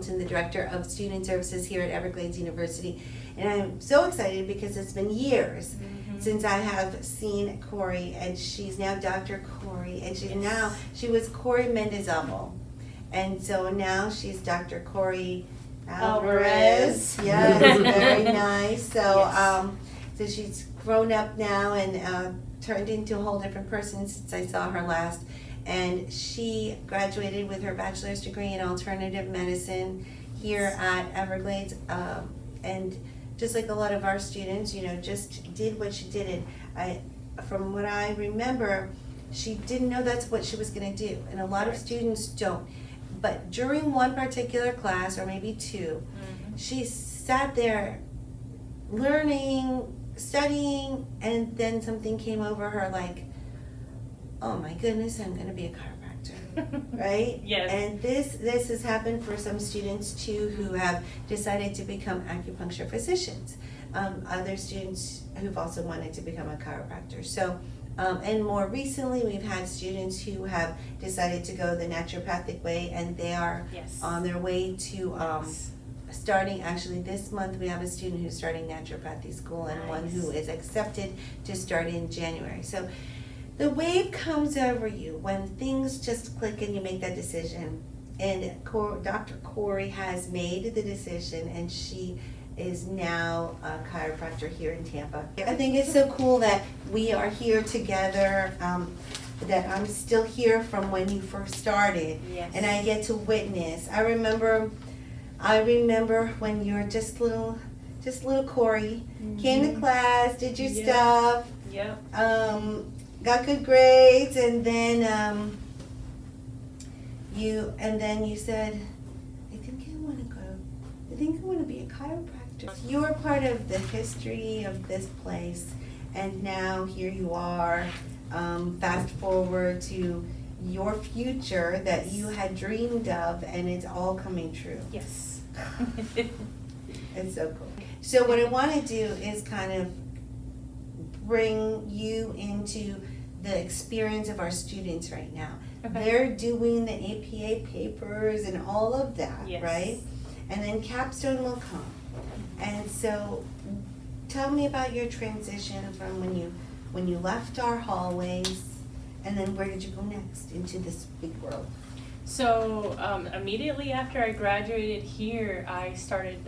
Hamilton, the Director of Student Services here at Everglades University. And I'm so excited because it's been years since I have seen Corie, and she's now Dr. Corie, and she was Corie Mendoza, and so now she's Dr. Corie Alvarez. Yes, very nice. So, so she's grown up now and turned into a whole different person since I saw her last. And she graduated with her bachelor's degree in alternative medicine here at Everglades, and just like a lot of our students, you know, just did what she did. And from what I remember, she didn't know that's what she was going to do, and a lot of students don't. But during one particular class, or maybe two, she sat there learning, studying, and then something came over her like, oh my goodness, I'm going to be a chiropractor, right? Yes. And this has happened for some students too who have decided to become acupuncture physicians. Other students who've also wanted to become a chiropractor. So, and more recently, we've had students who have decided to go the naturopathic way, and they are on their way to starting, actually this month we have a student who's starting naturopathy school, and one who is accepted to start in January. So the wave comes over you when things just click and you make that decision. And Dr. Corie has made the decision, and she is now a chiropractor here in Tampa. I think it's so cool that we are here together, that I'm still here from when you first started, and I get to witness. I remember when you were just little Corie, came to class, did your stuff, got good grades, and then you said, I think I want to be a chiropractor. You are part of the history of this place, and now here you are. Fast forward to your future that you had dreamed of, and it's all coming true. Yes. It's so cool. So what I want to do is kind of bring you into the experience of our students right now. Okay. They're doing the APA papers and all of that, right? And then capstone will come. And so tell me about your transition from when you left our hallways, and then where did you go next into this big world? So immediately after I graduated here, I started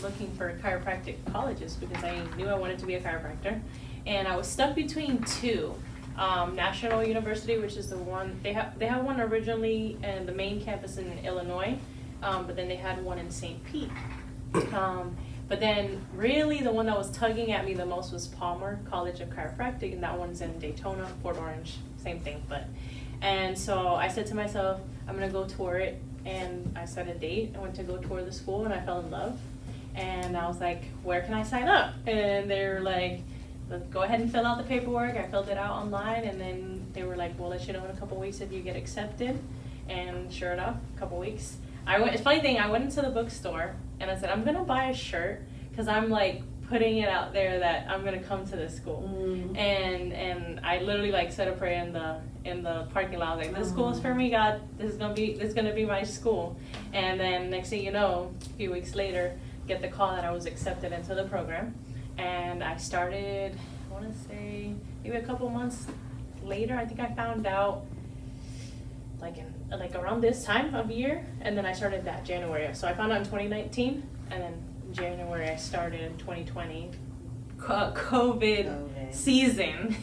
looking for chiropractic colleges because I knew I wanted to be a chiropractor. And I was stuck between two. National University, which is the one, they have one originally in the main campus in Illinois, but then they had one in St. Pete. But then really the one that was tugging at me the most was Palmer College of Chiropractic, and that one's in Daytona, Port Orange, same thing. And so I said to myself, I'm gonna go tour it, and I set a date. I went to go tour the school, and I fell in love. And I was like, where can I sign up? And they were like, go ahead and fill out the paperwork. I filled it out online, and then they were like, we'll let you know in a couple weeks if you get accepted. And sure enough, a couple weeks. It's funny thing, I went into the bookstore and I said, I'm gonna buy a shirt because I'm like putting it out there that I'm gonna come to this school. And I literally like said a prayer in the parking lot. I was like, this school is for me, God. This is gonna be my school. And then next thing you know, a few weeks later, get the call that I was accepted into the program. And I started, I want to say, maybe a couple months later. I think I found out like around this time of year, and then I started that January. So I found out in 2019, and then January I started in 2020, COVID season.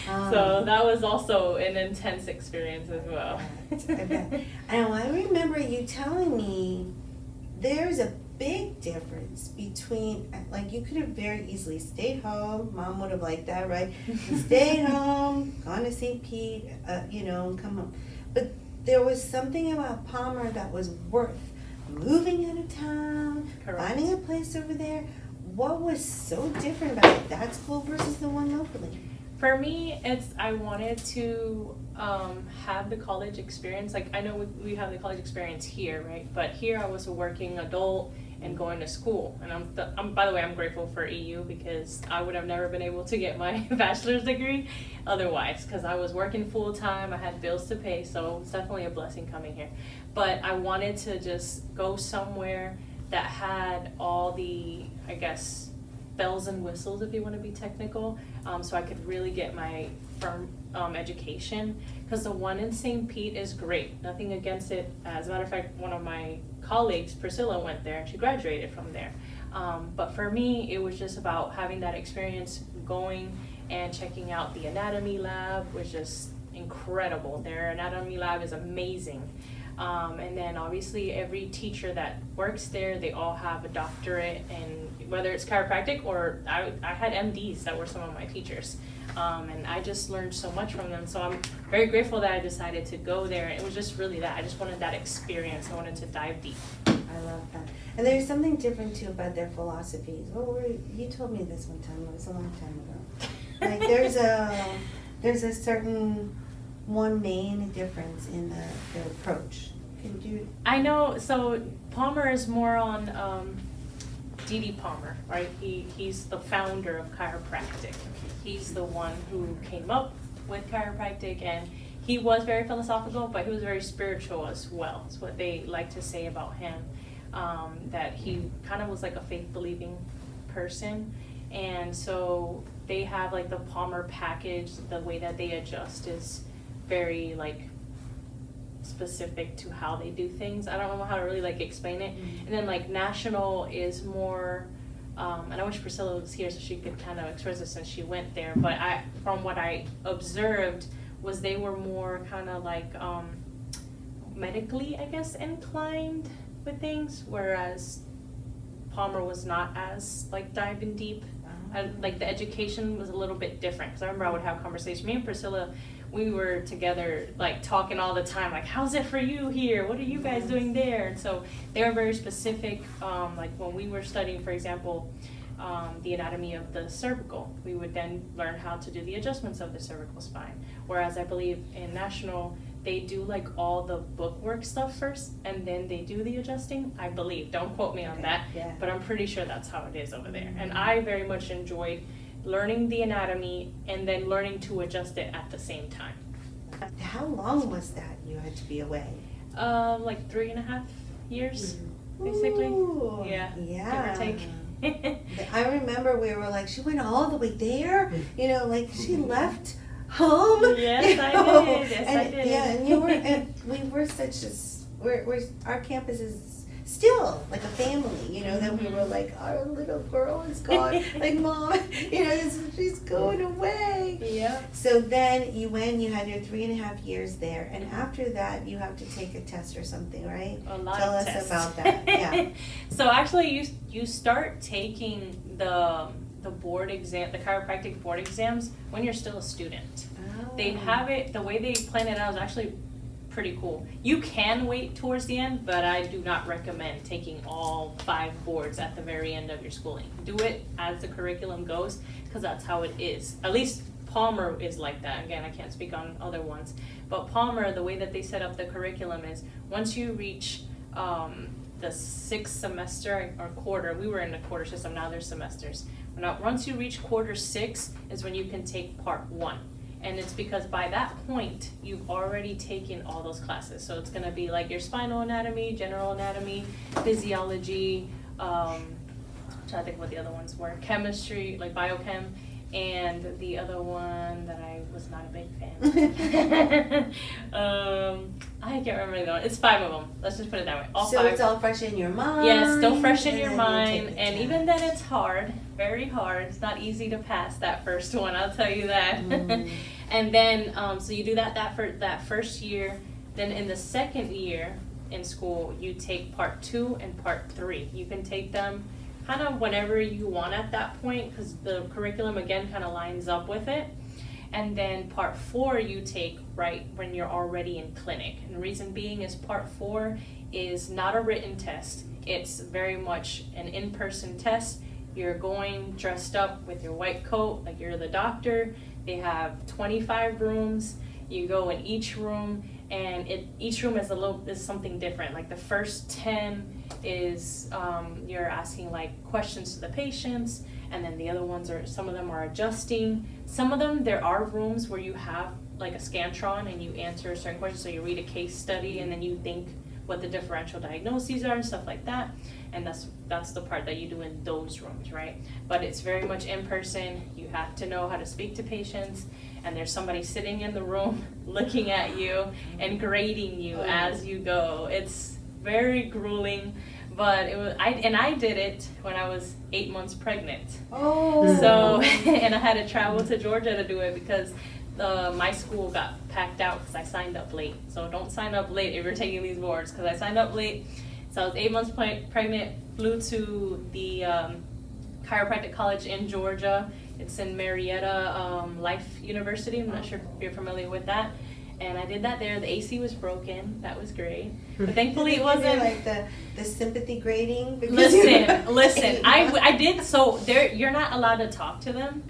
So that was also an intense experience as well. And I remember you telling me there's a big difference between, like, you could have very easily stayed home. Mom would have liked that, right? Stayed home, gone to St. Pete, and come home. But there was something about Palmer that was worth moving out of town, finding a place over there. What was so different about that school versus the one locally? For me, I wanted to have the college experience. Like, I know we have the college experience here, right? But here I was a working adult, and going to school. And I'm by the way, I'm grateful for EU because I would have never been able to get my bachelor's degree otherwise, because I was working full time, I had bills to pay, so it's definitely a blessing coming here. But I wanted to just go somewhere that had all the, I guess, bells and whistles, if you want to be technical, so I could really get my firm education, because the one in St. Pete is great, nothing against it. As a matter of fact, one of my colleagues, Priscilla, went there and she graduated from there. But for me, it was just about having that experience, going and checking out the anatomy lab was just incredible. Their anatomy lab is amazing. And then obviously every teacher that works there, they all have a doctorate, and whether it's chiropractic or I had MDs that were some of my teachers. And I just learned so much from them. So I'm very grateful that I decided to go there. It was just really that. I just wanted that experience. I wanted to dive deep. I love that. And there's something different too about their philosophies. You told me this one time, it was a long time ago. Like there's a certain one main difference in the approach. Can you? I know, so Palmer is more on D.D. Palmer, right? He's the founder of chiropractic. He's the one who came up with chiropractic, and he was very philosophical, but he was very spiritual as well. That's what they like to say about him, that he kind of was like a faith-believing person. And so they have like the Palmer package, the way that they adjust is very like specific to how they do things. I don't know how to really like explain it. And then like National is more, and I wish Priscilla was here so she could kind of express it since she went there, but from what I observed was they were more kind of like medically, I guess, inclined with things, whereas Palmer was not as like diving deep. Like the education was a little bit different, because I remember I would have conversations. Me and Priscilla, we were together like talking all the time, like how's it for you here, what are you guys doing there? And so they were very specific. Like when we were studying, for example, the anatomy of the cervical, we would then learn how to do the adjustments of the cervical spine, whereas I believe in National they do like all the bookwork stuff first and then they do the adjusting, I believe. Don't quote me on that, but I'm pretty sure that's how it is over there. And I very much enjoyed learning the anatomy and then learning to adjust it at the same time. How long was that you had to be away? Like 3.5 years, basically. Ooh, yeah, yeah. give or take. I remember we were like, she went all the way there, like she left home. Yes, I did. Yes, I did. Yeah, and you were, and we were such our campus is still like a family, that we were like, our little girl is gone, like Mom, she's going away. Yeah. So then you had your 3.5 years there, and after that you have to take a test or something, right? A lot Tell of us tests. about that. Yeah. So actually you start taking the board exam, the chiropractic board exams, when you're still a student. Oh. They have it, the way they plan it out is actually pretty cool. You can wait towards the end, but I do not recommend taking all 5 boards at the very end of your schooling. Do it as the curriculum goes, because that's how it is. At least Palmer is like that. Again, I can't speak on other ones, but Palmer, the way that they set up the curriculum is once you reach the 6th semester or quarter, we were in the quarter system, now there's semesters. Now, once you reach quarter 6 is when you can take part 1. And it's because by that point, you've already taken all those classes. So it's gonna be like your spinal anatomy, general anatomy, physiology, I'm trying to think what the other ones were, chemistry, like biochem, and the other one that I was not a big fan. I can't remember the other one. It's 5 of them. Let's just put it that way. All so 5. It's all fresh in your mind. Yes, still fresh in your and mind. And even then it's hard, very hard. It's not easy to pass that first one, I'll tell you that. And then, so you do that first year. Then in the second year in school, you take part 2 and part 3. You can take them kind of whenever you want at that point, because the curriculum again kind of lines up with it. And then part 4 you take right when you're already in clinic. And the reason being is part 4 is not a written test. It's very much an in-person test. You're going dressed up with your white coat like you're the doctor. They have 25 rooms. You go in each room and each room is something different. Like the first 10 is you're asking like questions to the patients, and then the other ones some of them are adjusting. Some of them, there are rooms where you have like a Scantron and you answer certain questions. So you read a case study and then you think what the differential diagnoses are and stuff like that. And that's the part that you do in those rooms, right? But it's very much in person. You have to know how to speak to patients, and there's somebody sitting in the room looking at you and grading you as you go. It's very grueling, but I did it when I was 8 months pregnant. Oh. So, and I had to travel to Georgia to do it because my school got packed out because I signed up late. So don't sign up late if you're taking these boards, because I signed up late. So I was 8 months pregnant, flew to the chiropractic college in Georgia. It's in Marietta Life University. I'm not sure if you're familiar with that. And I did that there. The AC was broken. That was great. But thankfully it wasn't like the sympathy grading. Listen. I did. So you're not allowed to talk to them.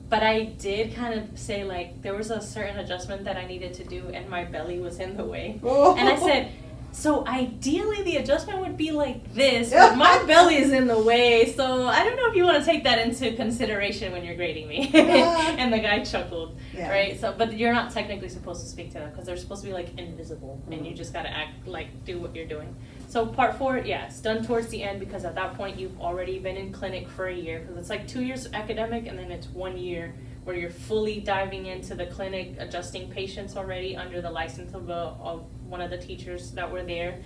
But I did kind of say, like, there was a certain adjustment that I needed to do, and my belly was in the way. And I said, so ideally the adjustment would be like this, but my belly is in the way, so I don't know if you want to take that into consideration when you're grading me. And the guy chuckled, right? So, but you're not technically supposed to speak to them because they're supposed to be like invisible, and you just got to act like do what you're doing. So part 4, it's done towards the end, because at that point you've already been in clinic for a year, because it's like 2 years academic and then it's 1 year where you're fully diving into the clinic, adjusting patients already under the license of one of the teachers that were there.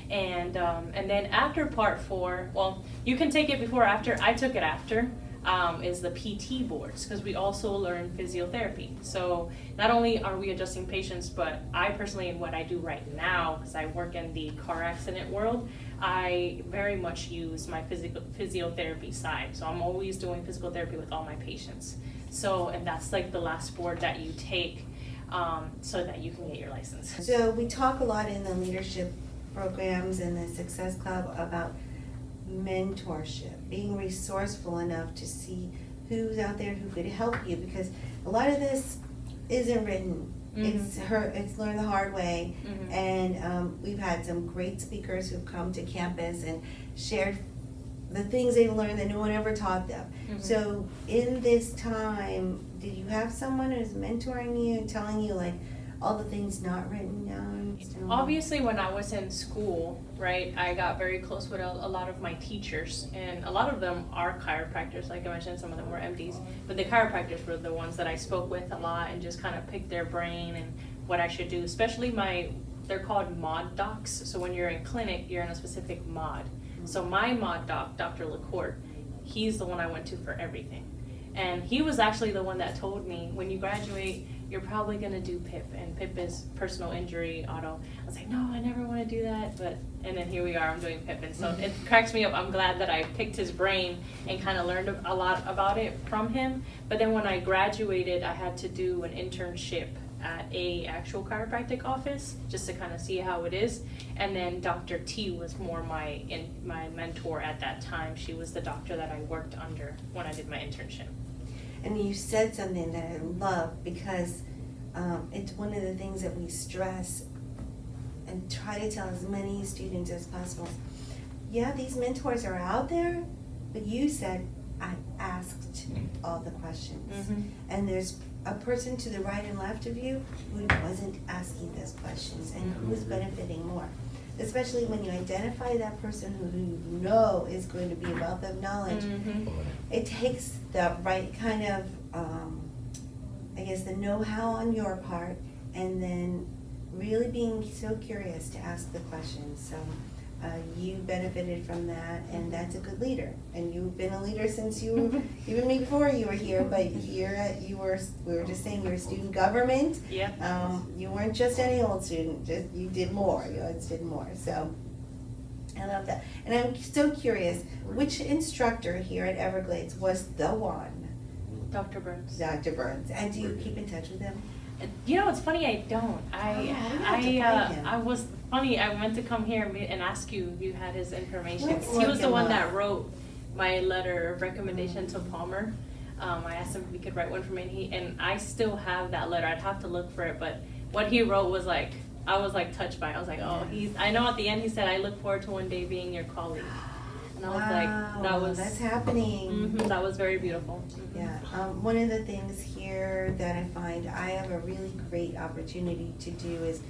And then after part 4, well, you can take it before or after. I took it after. Is the PT boards, because we also learn physiotherapy. So not only are we adjusting patients, but I personally, in what I do right now, because I work in the car accident world, I very much use my physiotherapy side. So I'm always doing physical therapy with all my patients. So, and that's like the last board that you take so that you can get your license. So we talk a lot in the leadership programs and the Success Club about mentorship, being resourceful enough to see who's out there who could help you, because a lot of this isn't written. It's learned the hard way. And we've had some great speakers who've come to campus and shared the things they've learned that no one ever taught them. So in this time, did you have someone who's mentoring you and telling you like all the things not written down? Obviously, when I was in school, right, I got very close with a lot of my teachers, and a lot of them are chiropractors. Like I mentioned, some of them were MDs, but the chiropractors were the ones that I spoke with a lot and just kind of picked their brain and what I should do. Especially they're called mod docs. So when you're in clinic, you're in a specific mod. So my mod doc, Dr. LaCourte, he's the one I went to for everything. And he was actually the one that told me, when you graduate, you're probably going to do PIP, and PIP is personal injury auto. I was like, no, I never want to do that, and then here we are, I'm doing PIP, and so it cracks me up. I'm glad that I picked his brain and kind of learned a lot about it from him. But then when I graduated, I had to do an internship at a actual chiropractic office just to kind of see how it is. And then Dr. T was more my mentor at that time. She was the doctor that I worked under when I did my internship. And you said something that I love, because it's one of the things that we stress and try to tell as many students as possible. Yeah, these mentors are out there, but you said, I asked all the questions. And there's a person to the right and left of you who wasn't asking those questions, and who's benefiting more. Especially when you identify that person who you know is going to be a wealth of knowledge. It takes the right kind of, the know-how on your part, and then really being so curious to ask the questions. So you benefited from that, and that's a good leader. And you've been a leader since even me before you were here, but here we were just saying you're a student government. You weren't just any old student, you did more, you always did more. So I love that. And I'm so curious, which instructor here at Everglades was the one? Dr. Burns. Dr. Burns. And do you keep in touch with him? You know, it's funny, I don't. I was funny. I meant to come here and ask you if you had his information. He was the one that wrote my letter of recommendation to Palmer. I asked him if he could write one for me, and I still have that letter. I'd have to look for it, but what he wrote was like I was like touched by it. I was like, oh, I know at the end he said, I look forward to one day being your colleague. And I was like, that's happening. That was very beautiful. Yeah, one of the things here that I find I have a really great opportunity to do is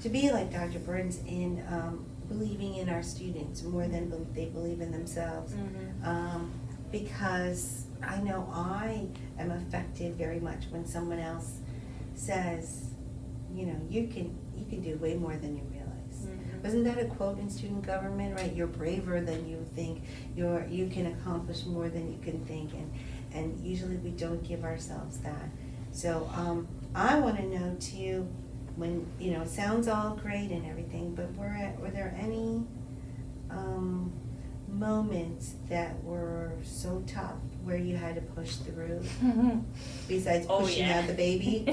to be like Dr. Burns in believing in our students more than they believe in themselves. Because I know I am affected very much when someone else says, you know, you can do way more than you realize. Wasn't that a quote in student government, right? You're braver than you think. You can accomplish more than you can think, and usually we don't give ourselves that. So I want to know too, when you know, it sounds all great and everything, but were there any moments that were so tough where you had to push through, besides pushing out the baby?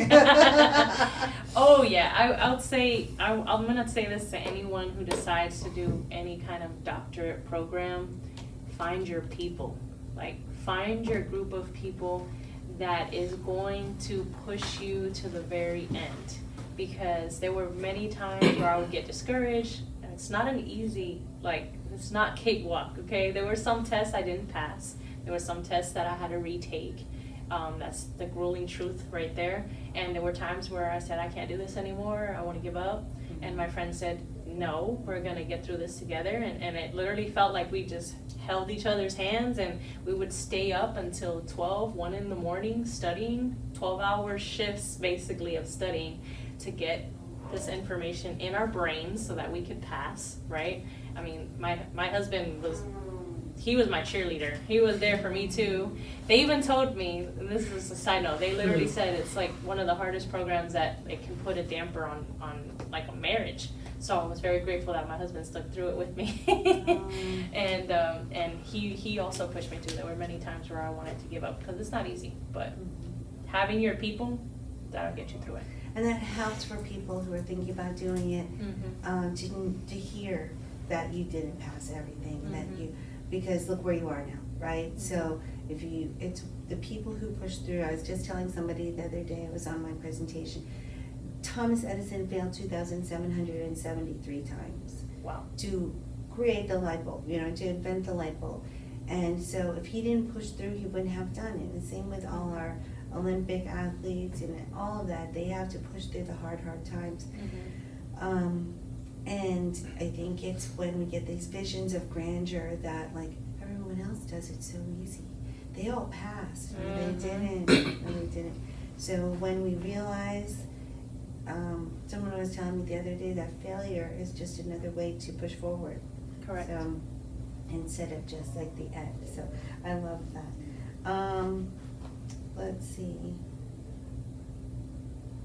Oh yeah, I would say, I'm gonna say this to anyone who decides to do any kind of doctorate program: find your people. Like, find your group of people that is going to push you to the very end. Because there were many times where I would get discouraged, and it's not an easy, like, it's not cakewalk, okay? There were some tests I didn't pass. There were some tests that I had to retake. That's the grueling truth right there. And there were times where I said, I can't do this anymore, I want to give up. And my friend said, no, we're going to get through this together. And it literally felt like we just held each other's hands, and we would stay up until 1 in the morning studying, 12-hour shifts basically of studying to get this information in our brains so that we could pass, right? I mean, my husband he was my cheerleader. He was there for me too. They even told me, and this is a side note, they literally said it's like one of the hardest programs that it can put a damper on like a marriage. So I was very grateful that my husband stuck through it with me. And he also pushed me too. There were many times where I wanted to give up because it's not easy, but having your people, that'll get you through it. And that helps for people who are thinking about doing it, to hear that you didn't pass everything, that you, because look where you are now, right? So if it's the people who push through. I was just telling somebody the other day, I was on my presentation, Thomas Edison failed 2,773 times. Wow. To create the light bulb, you know, to invent the light bulb. And so if he didn't push through, he wouldn't have done it. The same with all our Olympic athletes and all of that. They have to push through the hard times. And I think it's when we get these visions of grandeur that, like, everyone else does it so easy. They all passed, or they didn't, or they didn't. So when we realize, someone was telling me the other day that failure is just another way to push forward. Correct. So, instead of just like the end. So I love that. Let's see.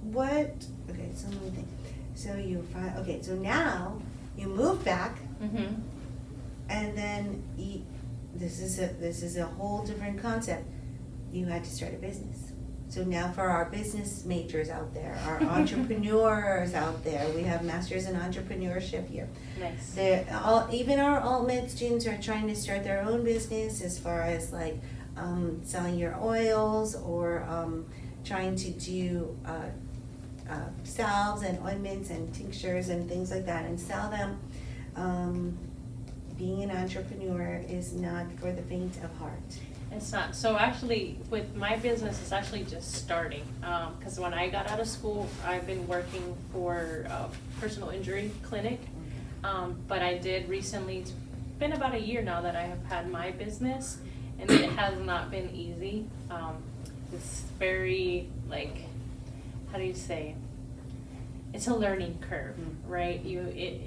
Okay, so let me think. So so now you move back, and then this is a whole different concept. You had to start a business. So now for our business majors out there, our entrepreneurs out there, we have masters in entrepreneurship here. Nice. Even our alt-med students are trying to start their own business as far as like selling your oils or trying to do salves and ointments and tinctures and things like that and sell them. Being an entrepreneur is not for the faint of heart. It's not. So actually, with my business, it's actually just starting. Because when I got out of school, I've been working for a personal injury clinic. But I did recently, it's been about a year now that I have had my business, and it has not been easy. It's very, like, how do you say? It's a learning curve, right?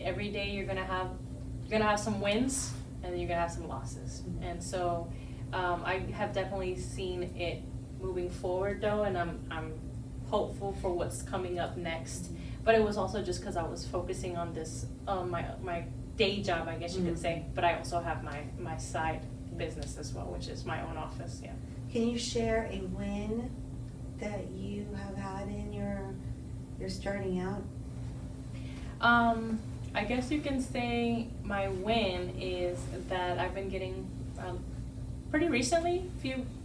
Every day you're gonna have some wins, and then you're gonna have some losses. And so I have definitely seen it moving forward though, and I'm hopeful for what's coming up next. But it was also just because I was focusing on this, my day job, I guess you could say. But I also have my side business as well, which is my own office. Yeah. Can you share a win that you have had in your starting out? I guess you can say my win is that I've been getting pretty recently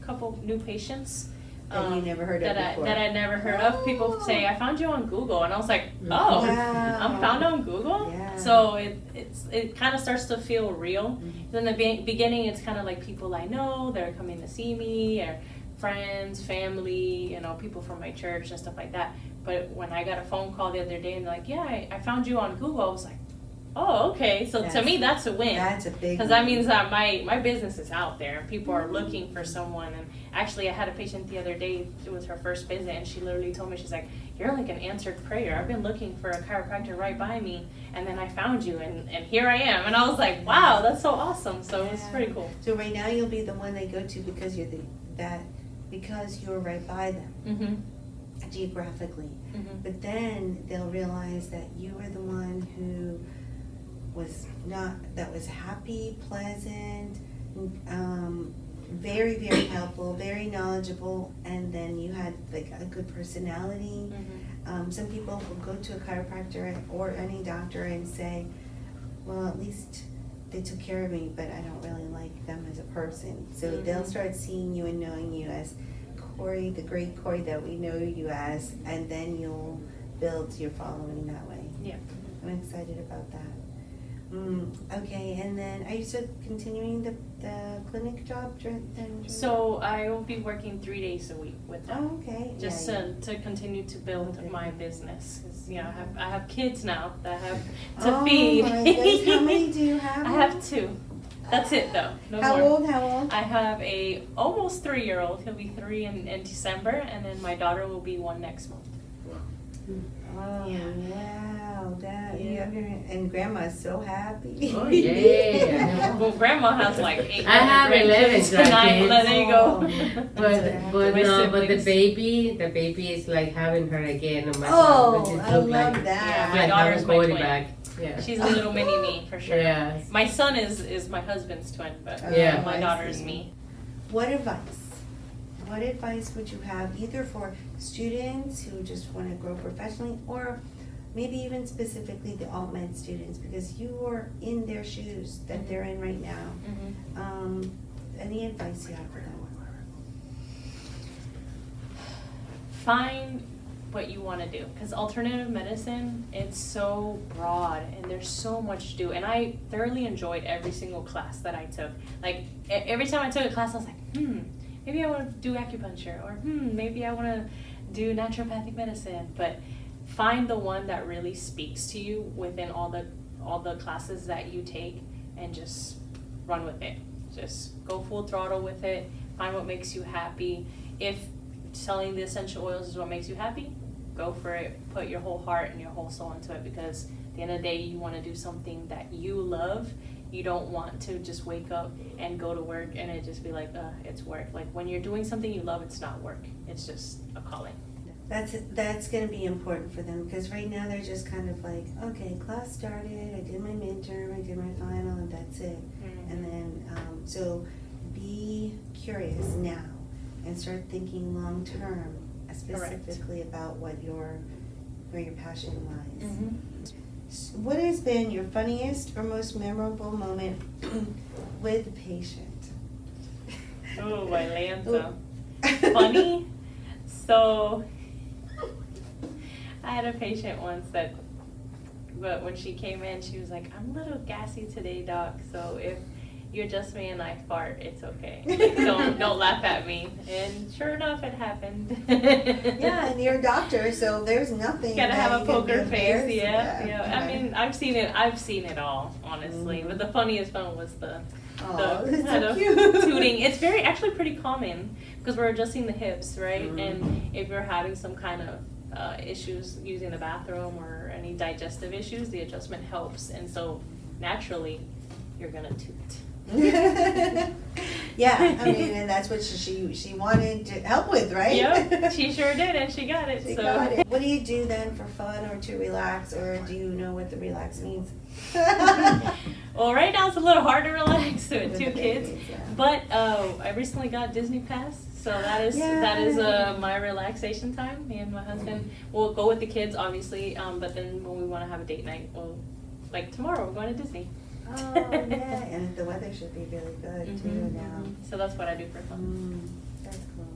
couple new patients That you never heard of before. That I never heard of. People say, I found you on Google. And I was like, oh, wow. I'm found on Google? Yeah. So it kind of starts to feel real. Mm-hmm. In the beginning, it's kind of like people I know, they're coming to see me, or friends, family, people from my church and stuff like that. But when I got a phone call the other day and they're like, yeah, I found you on Google, I was like, oh, okay. So to me, that's a win. That's a big win. Because that means that my business is out there and people are looking for someone. And actually, I had a patient the other day. It was her first visit, and she literally told me, she's like, you're like an answered prayer. I've been looking for a chiropractor right by me, and then I found you, and here I am. And I was like, wow, that's so awesome. So it's pretty cool. So right now, you'll be the one they go to because because you're right by them. Mm-hmm. Geographically. Mm-hmm. But then they'll realize that you were the one who was happy, pleasant, very, very helpful, very knowledgeable, and then you had like a good personality. Mm-hmm. Some people will go to a chiropractor or any doctor and say, well, at least they took care of me, but I don't really like them as a person. So mm-hmm. they'll start seeing you and knowing you as Corie, the great Corie that we know you as, and then you'll build your following that way. Yeah. I'm excited about that. Okay, and then are you still continuing the clinic job? So I will be working 3 days a week with them. Oh, okay. Just to continue to build my business. 'Cause, I have kids now that I have to feed. My goodness. How many do you have? I have 2. That's it though. No How more. How old? I have a almost 3-year-old. He'll be 3 in December, and then my daughter will be 1 next month. Oh, wow. And Grandma's so happy. Oh, yeah. Well, Grandma has like 8. I have 11 tonight. There you go. But the baby is like having her again. I love that. Yeah, my like daughter's my twin. Back. Yeah. She's a little mini me for sure. Yes. My son is my husband's twin, but my daughter is me. What advice would you have either for students who just want to grow professionally, or maybe even specifically the alt-med students, because you are in their shoes that they're in right now? Mm-hmm. Any advice you have for them? Find what you want to do, because alternative medicine, it's so broad and there's so much to do, and I thoroughly enjoyed every single class that I took. Like every time I took a class, I was like, maybe I want to do acupuncture, or maybe I want to do naturopathic medicine. But find the one that really speaks to you within all the classes that you take, and just run with it. Just go full throttle with it. Find what makes you happy. If selling the essential oils is what makes you happy, go for it. Put your whole heart and your whole soul into it, because at the end of the day, you want to do something that you love. You don't want to just wake up and go to work and it just be like, it's work. Like when you're doing something you love, it's not work. It's just a calling. That's going to be important for them, because right now they're just kind of like, okay, class started, I did my midterm, I did my final, and that's it. Mm-hmm. And then, so be curious now and start thinking long term, specifically about where your passion lies. Mm-hmm. What has been your funniest or most memorable moment with a patient? Oh, Atlanta. Funny? So, I had a patient once but when she came in, she was like, I'm a little gassy today, doc, so if you adjust me and I fart, it's okay. Like, don't laugh at me. And sure enough, it happened. Yeah, and you're a doctor, so there's nothing. Gotta have a poker face, yeah. I mean, I've seen it all, honestly. Mm-hmm. But the funniest one was the kind of tooting. It's actually pretty common, because we're adjusting the hips, right? Mm-hmm. And if you're having some kind of issues using the bathroom or any digestive issues, the adjustment helps. And so naturally, you're gonna toot. Yeah, I mean, and that's what she wanted to help with, right? Yep, she sure did, and she got it. Got it. What do you do then for fun or to relax, or do you know what the relax means? Well, right now it's a little hard to relax with 2 kids, yeah. But I recently got Disney Pass, so that is my relaxation time. Me and my husband will go with the kids, obviously, but then when we want to have a date night, like tomorrow we're going to Disney. Oh, yeah, and the weather should be really good too now. So that's what I do for fun. That's cool.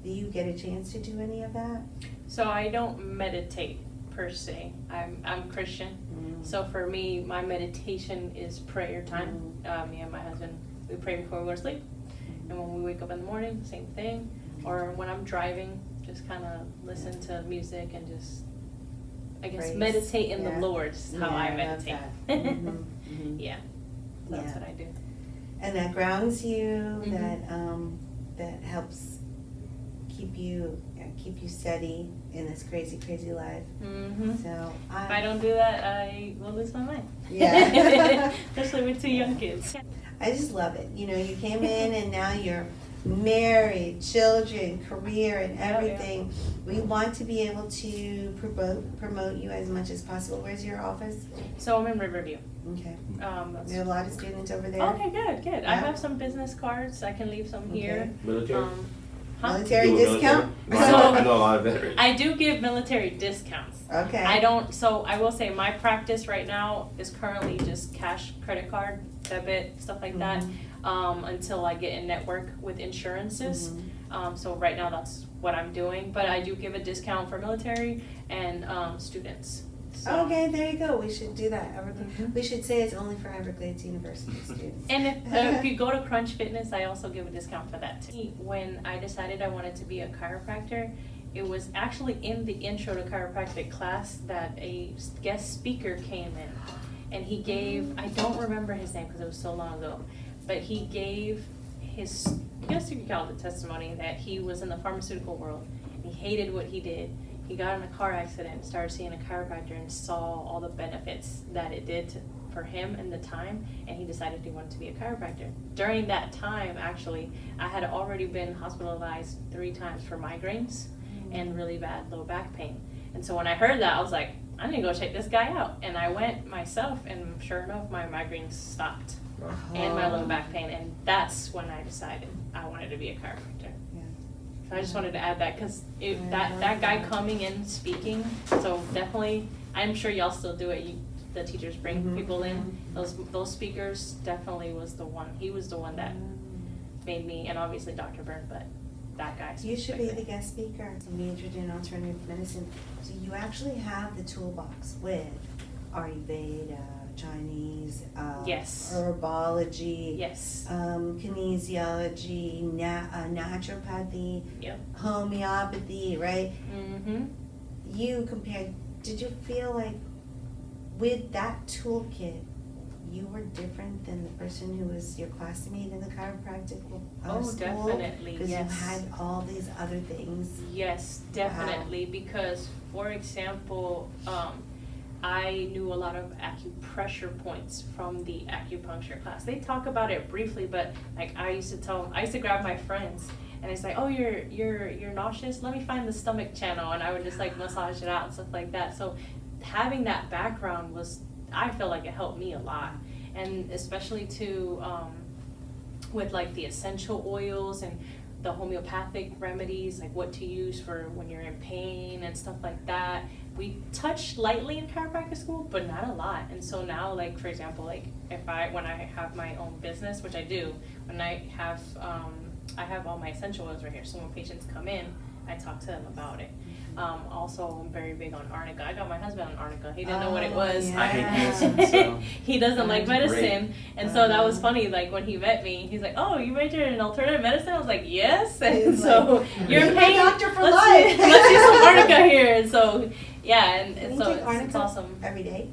Do you get a chance to do any of that? So I don't meditate per se. I'm Christian. So for me, my meditation is prayer time. Me and my husband, we pray before we go to sleep. And when we wake up in the morning, same thing. Or when I'm driving, just kind of listen to music and just, I guess, Praise. meditate in the Lord is how I love meditate. that. Yeah, that's what I do. And that grounds you, that helps keep you steady in this crazy, crazy life. So if I don't do that, I will lose my mind. Yeah. Especially with 2 young kids. I just love it. You know, you came in and now you're married, children, career, and everything. We want to be able to promote you as much as possible. Where's your office? So I'm in Riverview. Okay. There are a lot of students over there. Okay, good. I have some business cards. I can leave some here. Military? Military Do a discount? military? I know a lot of veterans. I do give military discounts. Okay. I don't, so I will say my practice right now is currently just cash, credit card, debit, stuff like that, until I get a network with insurances. So right now that's what I'm doing, but I do give a discount for military and students. So. Okay, there you go. We should do that. We should say it's only for Everglades University students. And if you go to Crunch Fitness, I also give a discount for that too. When I decided I wanted to be a chiropractor, it was actually in the intro to chiropractic class that a guest speaker came in. And he gave, I don't remember his name because it was so long ago, but he gave his, I guess you could call it a testimony, that he was in the pharmaceutical world. And he hated what he did. He got in a car accident, started seeing a chiropractor, and saw all the benefits that it did for him in the time, and he decided he wanted to be a chiropractor. During that time, actually, I had already been hospitalized 3 times for migraines and really bad low back pain. And so when I heard that, I was like, I'm gonna go check this guy out. And I went myself, and sure enough, my migraines stopped and my low back pain, and that's when I decided I wanted to be a chiropractor. So I just wanted to add that because that guy coming in speaking, so definitely, I'm sure y'all still do it. The teachers bring people in. Those speakers definitely was the one. He was the one that made me, and obviously Dr. Byrne, but that guy. You should be the guest speaker. Majored in alternative medicine. So you actually have the toolbox with Ayurveda, Chinese, yes, herbology, yes, kinesiology, naturopathy, homeopathy, right? You compared, did you feel like with that toolkit, you were different than the person who was your classmate in the chiropractic school? Definitely, because you had all these other things. Yes, definitely, because, for example, I knew a lot of acupressure points from the acupuncture class. They talk about it briefly, but like I used to grab my friends and it's like, oh, you're nauseous? Let me find the stomach channel, and I would just like massage it out and stuff like that. So having that background I feel like it helped me a lot, and especially too with like the essential oils and the homeopathic remedies, like what to use for when you're in pain and stuff like that. We touched lightly in chiropractic school, but not a lot. And so now, like for example, like when I have my own business, which I do, when I have all my essential oils right here. So when patients come in, I talk to them about it. Also, I'm very big on arnica. I got my husband on arnica. He didn't know what it was. Yeah. I hate medicine, so. He doesn't like medicine. And so that was funny. Like when he met me, he's like, oh, you majored in alternative medicine? I was like, yes. And so you're in pain. Doctor for life. Let's do some arnica here. And so, yeah. And Can you so take arnica it's awesome. every day?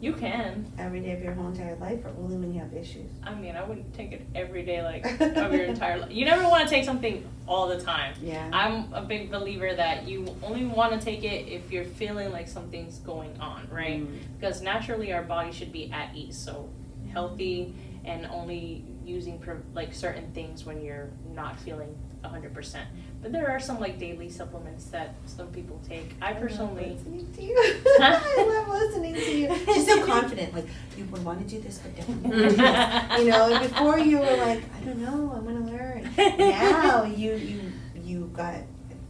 You can. Every day of your whole entire life, or only when you have issues? I mean, I wouldn't take it every day, like, of your entire life. You never want to take something all the time. Yeah. I'm a big believer that you only want to take it if you're feeling like something's going on, right? Because naturally our body should be at ease, so healthy, and only using like certain things when you're not feeling 100%. But there are some like daily supplements that some people take. I personally love listening to you. I love listening to you. She's so confident. Like, you would want to do this, but definitely want to do this. You know, before you were like, I don't know, I'm gonna learn. Now you got a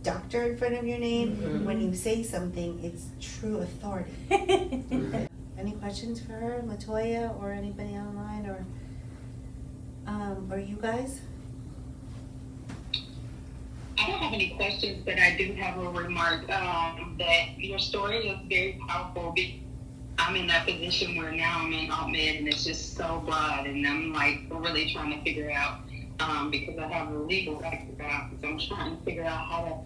doctor in front of your name. When you say something, it's true authority. Any questions for her, Latoya, or anybody online, or you guys? I don't have any questions, but I do have a remark that your story is very powerful. I'm in that position where now I'm in alt med, and it's just so broad, and I'm like really trying to figure out because I have a legal background, so I'm trying to figure out how to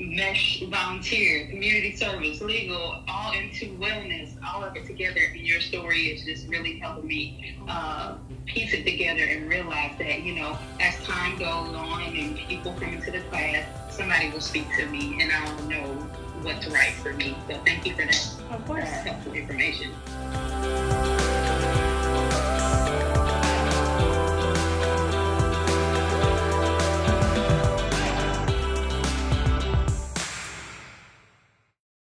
mesh volunteer, community service, legal, all into wellness, all of it together. And your story is just really helping me piece it together and realize that, you know, as time goes on and people come into the class, somebody will speak to me and I'll know what's right for me. So thank you for that Of course. helpful information.